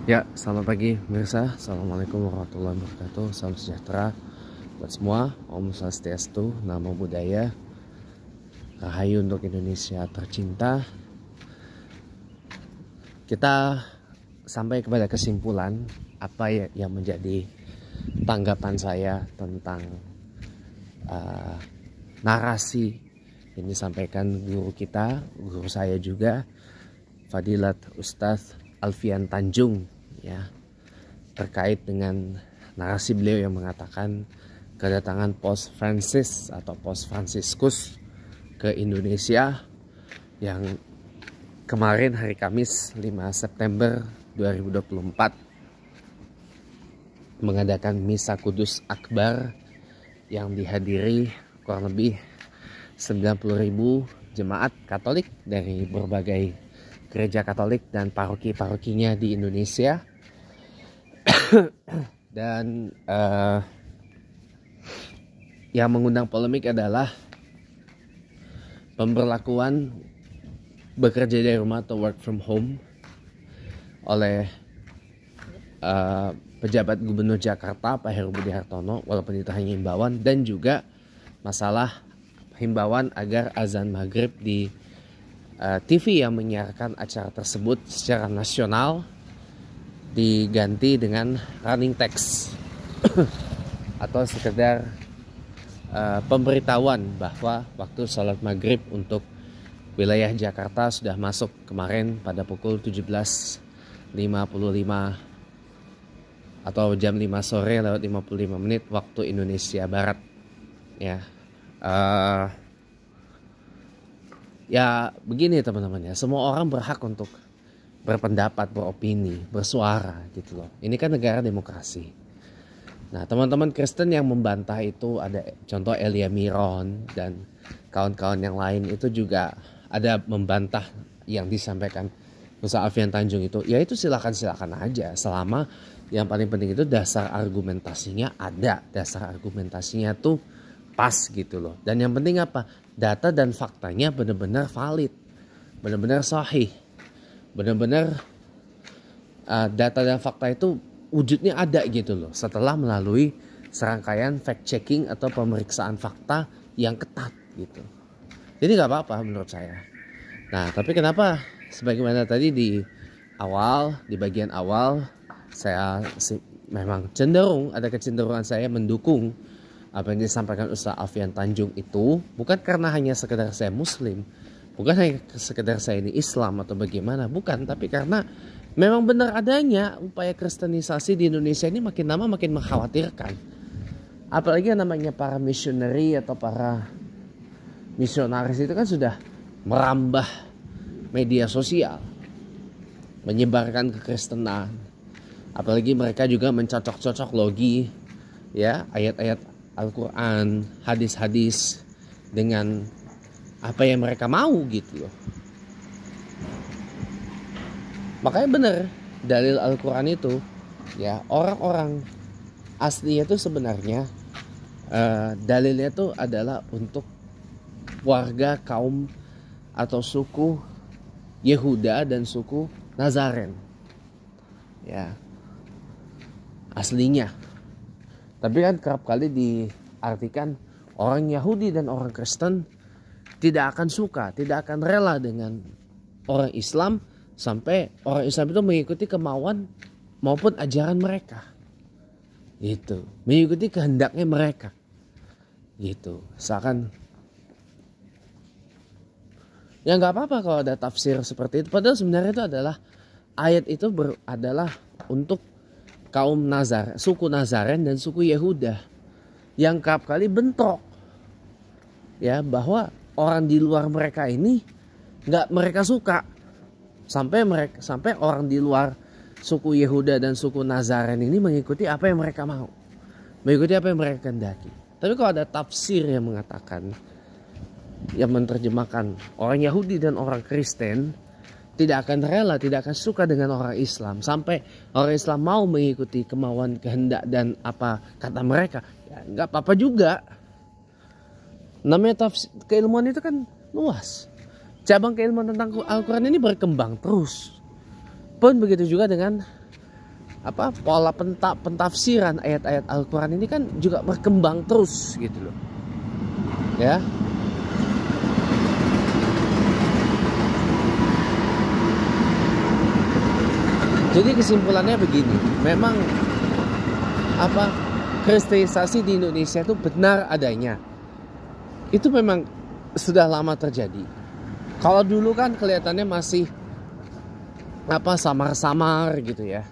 Ya, selamat pagi pemirsa. Assalamualaikum warahmatullahi wabarakatuh. Salam sejahtera buat semua. Om Swastiastu, Namo Buddhaya, Rahayu untuk Indonesia tercinta. Kita sampai kepada kesimpulan apa yang menjadi tanggapan saya tentang narasi yang disampaikan guru kita, guru saya juga, Fadilat Ustadz Alfian Tanjung, ya, terkait dengan narasi beliau yang mengatakan kedatangan Pope Francis atau Pope Franciscus ke Indonesia yang kemarin hari Kamis 5 September 2024 mengadakan Misa Kudus Akbar yang dihadiri kurang lebih 90.000 jemaat Katolik dari berbagai gereja Katolik dan paroki-parokinya di Indonesia. Dan yang mengundang polemik adalah pemberlakuan bekerja dari rumah atau work from home oleh pejabat Gubernur Jakarta Pak Heru Budi Hartono, walaupun itu hanya himbauan, dan juga masalah himbauan agar azan maghrib di TV yang menyiarkan acara tersebut secara nasional diganti dengan running text atau sekedar pemberitahuan bahwa waktu sholat maghrib untuk wilayah Jakarta sudah masuk kemarin pada pukul 17.55 atau jam 5 sore lewat 55 menit waktu Indonesia Barat, ya. Ya begini teman-teman, ya, semua orang berhak untuk berpendapat, beropini, bersuara gitu loh. Ini kan negara demokrasi. Nah, teman-teman Kristen yang membantah itu ada contoh Elia Miron dan kawan-kawan yang lain itu juga ada membantah yang disampaikan Ustaz Alfian Tanjung itu. Ya itu silakan aja, selama yang paling penting itu dasar argumentasinya ada, dasar argumentasinya tuh pas gitu loh. Dan yang penting apa? Data dan faktanya benar-benar valid, benar-benar sahih, benar-benar data dan fakta itu wujudnya ada gitu loh, setelah melalui serangkaian fact checking atau pemeriksaan fakta yang ketat gitu. Jadi nggak apa-apa menurut saya. Nah, tapi kenapa sebagaimana tadi di bagian awal saya memang ada kecenderungan saya mendukung apa yang disampaikan Ustaz Alfian Tanjung itu, bukan karena hanya sekedar saya Muslim, bukan hanya sekedar saya ini Islam atau bagaimana, bukan, tapi karena memang benar adanya upaya kristenisasi di Indonesia ini makin lama makin mengkhawatirkan. Apalagi yang namanya para missionary atau para misionaris itu kan sudah merambah media sosial, menyebarkan kekristenan. Apalagi mereka juga mencocok-cocok logi, ya, ayat-ayat Al-Quran, hadis-hadis dengan apa yang mereka mau gitu loh. Makanya benar dalil Al-Quran itu, ya, orang-orang aslinya itu sebenarnya dalilnya itu adalah untuk warga kaum atau suku Yehuda dan suku Nazaren, ya, aslinya. Tapi kan kerap kali diartikan orang Yahudi dan orang Kristen tidak akan suka, tidak akan rela dengan orang Islam sampai orang Islam itu mengikuti kemauan maupun ajaran mereka. Gitu, mengikuti kehendaknya mereka. Gitu, seakan ya nggak apa-apa kalau ada tafsir seperti itu. Padahal sebenarnya itu adalah ayat itu adalah untuk kaum suku Nazaren dan suku Yehuda yang kerap kali bentrok, ya, bahwa orang di luar mereka ini nggak mereka suka, sampai orang di luar suku Yehuda dan suku Nazaren ini mengikuti apa yang mereka mau, mengikuti apa yang mereka kehendaki. Tapi kalau ada tafsir yang mengatakan, yang menerjemahkan orang Yahudi dan orang Kristen tidak akan rela, tidak akan suka dengan orang Islam sampai orang Islam mau mengikuti kemauan, kehendak dan apa kata mereka, ya nggak apa-apa juga. Namanya keilmuan itu kan luas. Cabang keilmuan tentang Al-Quran ini berkembang terus. Pun begitu juga dengan pola pentafsiran ayat-ayat Al-Quran ini kan juga berkembang terus gitu loh. Ya. Jadi kesimpulannya begini, memang kristenisasi di Indonesia itu benar adanya. Itu memang sudah lama terjadi. Kalau dulu kan kelihatannya masih samar-samar gitu ya.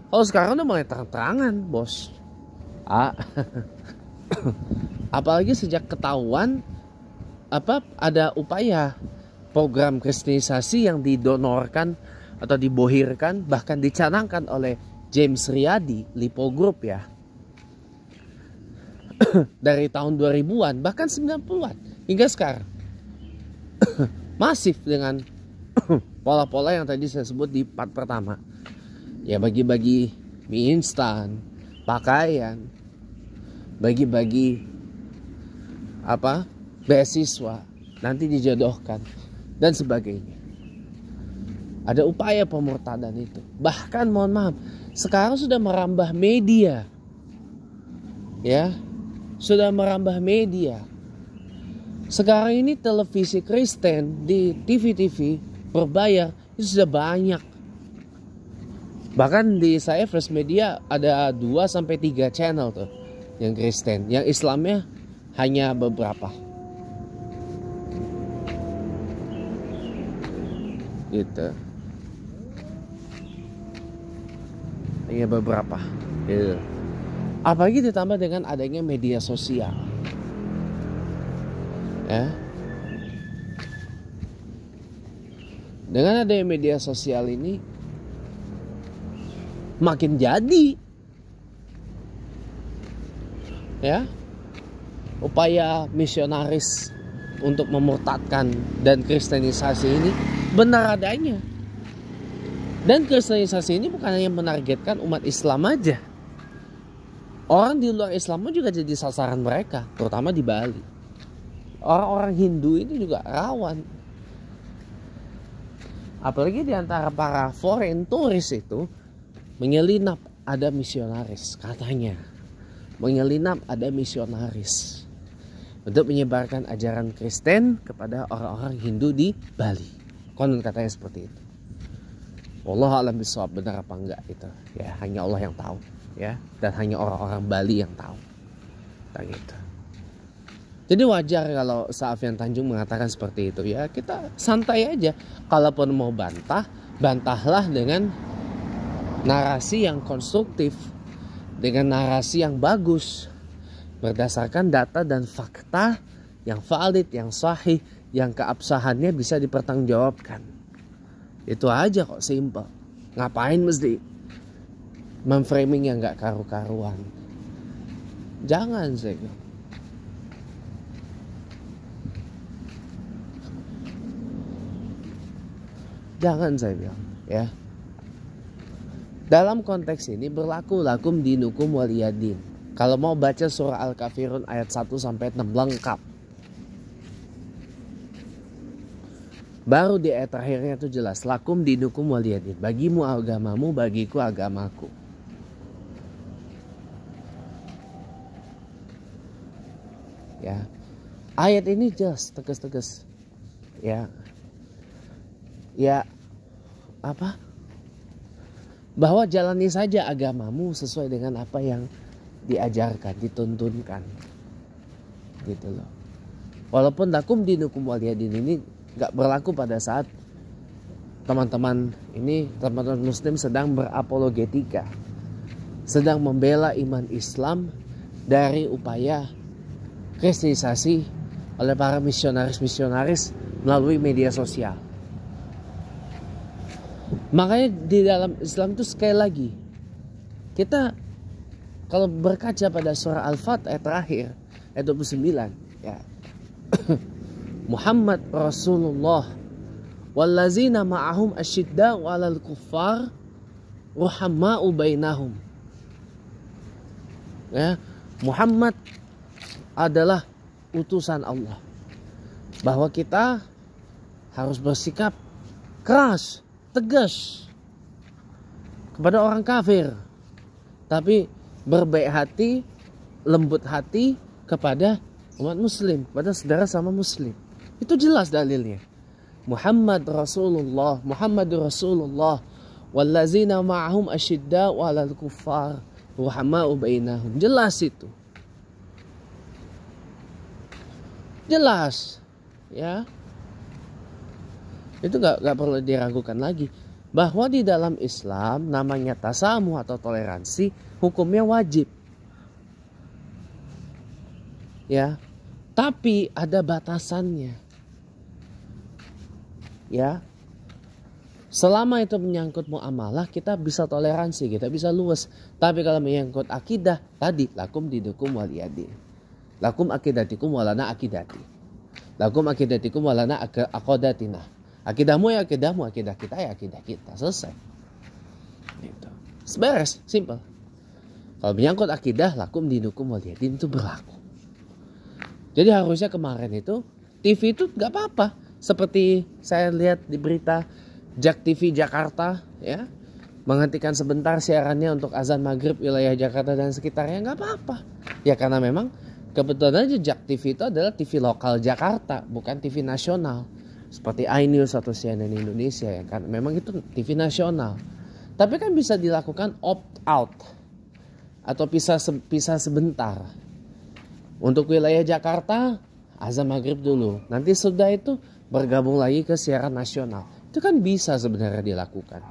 Kalau sekarang udah mulai terang-terangan, bos. Apalagi sejak ketahuan ada upaya program kristenisasi yang didonorkan atau dibohirkan, bahkan dicanangkan oleh James Riyadi, Lipo Group ya. Dari tahun 2000-an, bahkan 90-an hingga sekarang. Masif dengan pola-pola yang tadi saya sebut di part pertama. Ya, bagi-bagi mie instan, pakaian, bagi-bagi beasiswa, nanti dijodohkan dan sebagainya. Ada upaya pemurtadan itu. Bahkan mohon maaf, sekarang sudah merambah media. Ya, sudah merambah media. Sekarang ini televisi Kristen di TV-TV berbayar itu sudah banyak. Bahkan di saya Fresh Media ada 2-3 channel tuh yang Kristen. Yang Islamnya hanya beberapa. Gitu. Hanya beberapa. Gitu. Apalagi ditambah dengan adanya media sosial. Ya. Dengan adanya media sosial ini makin jadi. Ya. Upaya misionaris untuk memurtadkan dan kristenisasi ini benar adanya. Dan kristenisasi ini bukan hanya menargetkan umat Islam aja. Orang di luar Islam juga jadi sasaran mereka, terutama di Bali. Orang-orang Hindu ini juga rawan. Apalagi di antara para foreign tourist itu menyelinap ada misionaris katanya. Menyelinap ada misionaris untuk menyebarkan ajaran Kristen kepada orang-orang Hindu di Bali. Konon katanya seperti itu. Wallahu a'lam bishawab, benar apa enggak itu ya hanya Allah yang tahu ya, dan hanya orang-orang Bali yang tahu. Gitu. Jadi wajar kalau Sa'afian Tanjung mengatakan seperti itu ya, kita santai aja. Kalaupun mau bantahlah dengan narasi yang konstruktif, dengan narasi yang bagus, berdasarkan data dan fakta yang valid, yang sahih, yang keabsahannya bisa dipertanggungjawabkan. Itu aja kok, simple. Ngapain mesti memframing yang gak karu-karuan? Jangan saya bilang. Jangan saya bilang ya. Dalam konteks ini berlaku lakum dinukum waliyadin. Kalau mau baca surah Al-Kafirun ayat 1-6 lengkap. Baru di ayat terakhirnya itu jelas. Lakum dinukum waliyadin. Bagimu agamamu, bagiku agamaku. Ya. Ayat ini jelas, tegas-tegas. Ya. Ya. Bahwa jalani saja agamamu sesuai dengan apa yang diajarkan, dituntunkan. Gitu loh. Walaupun lakum dinukum waliyadin ini gak berlaku pada saat teman-teman muslim sedang berapologetika, sedang membela iman Islam dari upaya kristenisasi oleh para misionaris melalui media sosial. Makanya di dalam Islam itu sekali lagi, kita kalau berkaca pada surah Al-Fat ayat terakhir ayat 29 ya. Muhammad Rasulullah wallazina ma'ahum asyidda'u 'alal kuffar ruhama'u bainahum. Ya, Muhammad adalah utusan Allah. Bahwa kita harus bersikap keras, tegas kepada orang kafir, tapi berbaik hati, lembut hati kepada umat muslim, kepada saudara sama muslim. Itu jelas dalilnya. Muhammadur Rasulullah wallazina ma'ahum asyidda'u 'alal kuffar ruhama'u bainahum. Jelas itu. Jelas. Ya. Itu gak perlu diragukan lagi. Bahwa di dalam Islam namanya tasamuh atau toleransi, hukumnya wajib. Ya. Tapi ada batasannya. Ya. Selama itu menyangkut muamalah, kita bisa toleransi, kita bisa luas. Tapi kalau menyangkut akidah, tadi lakum dinukum waliyadi. Lakum akidatikum walana akidati. Lakum akidatikum walana akodatina. Akidahmu ya akidahmu, akidah kita ya akidah kita. Selesai. Gitu. Beres, simple. Kalau menyangkut akidah, lakum dinukum waliyadi itu berlaku. Jadi harusnya kemarin itu TV itu nggak apa-apa. Seperti saya lihat di berita Jak TV Jakarta, ya, menghentikan sebentar siarannya untuk azan maghrib wilayah Jakarta dan sekitarnya, nggak apa-apa. Ya karena memang kebetulan aja Jak TV itu adalah TV lokal Jakarta, bukan TV nasional seperti iNews atau CNN Indonesia, ya kan. Memang itu TV nasional. Tapi kan bisa dilakukan opt out atau pisah sebentar. Untuk wilayah Jakarta azan maghrib dulu, nanti sudah itu bergabung lagi ke siaran nasional. Itu kan bisa sebenarnya dilakukan.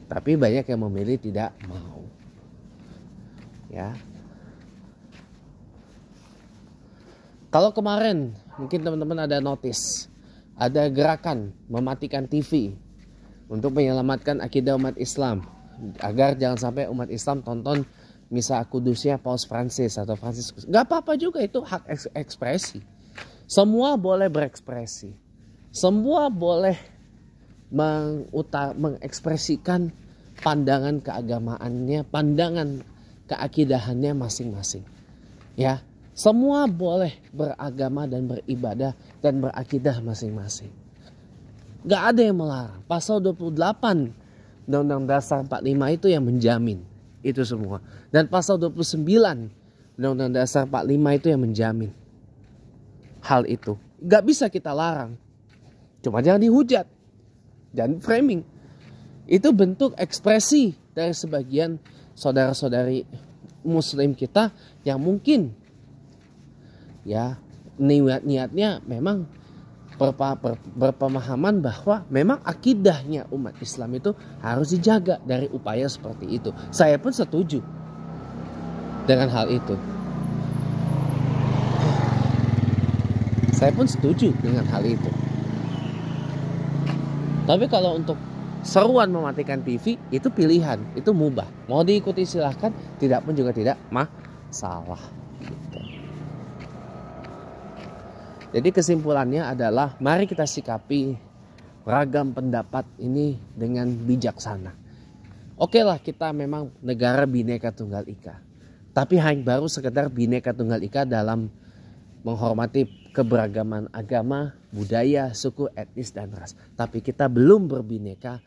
Tapi banyak yang memilih tidak mau. Ya. Kalau kemarin mungkin teman-teman ada notice, ada gerakan mematikan TV untuk menyelamatkan akidah umat Islam agar jangan sampai umat Islam tonton misa kudusnya Paus Francis atau Fransiskus. Gak apa-apa juga, itu hak ekspresi. Semua boleh berekspresi. Semua boleh mengekspresikan pandangan keagamaannya, pandangan keakidahannya masing-masing. Ya, semua boleh beragama dan beribadah dan berakidah masing-masing. Gak ada yang melarang. Pasal 28 Undang-Undang Dasar 45 itu yang menjamin itu semua. Dan pasal 29 Undang-Undang Dasar 45 itu yang menjamin hal itu. Gak bisa kita larang. Cuma jangan dihujat dan framing. Itu bentuk ekspresi dari sebagian saudara-saudari muslim kita yang mungkin ya niatnya memang berpemahaman bahwa memang akidahnya umat Islam itu harus dijaga dari upaya seperti itu. Saya pun setuju dengan hal itu. Saya pun setuju dengan hal itu. Tapi kalau untuk seruan mematikan TV itu pilihan, itu mubah. Mau diikuti silahkan, tidak pun juga tidak masalah. Gitu. Jadi kesimpulannya adalah mari kita sikapi ragam pendapat ini dengan bijaksana. Oke lah, kita memang negara Bhinneka Tunggal Ika. Tapi hanya baru sekedar Bhinneka Tunggal Ika dalam menghormati keberagaman agama, budaya, suku, etnis, dan ras. Tapi kita belum berbineka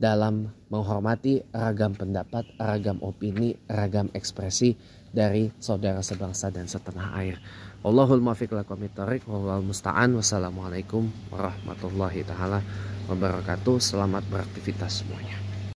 dalam menghormati ragam pendapat, ragam opini, ragam ekspresi dari saudara sebangsa dan setanah air. Allahul muwaffiq lakum thoriq wal musta'an. Wassalamualaikum warahmatullahi taala wabarakatuh. Selamat beraktivitas semuanya.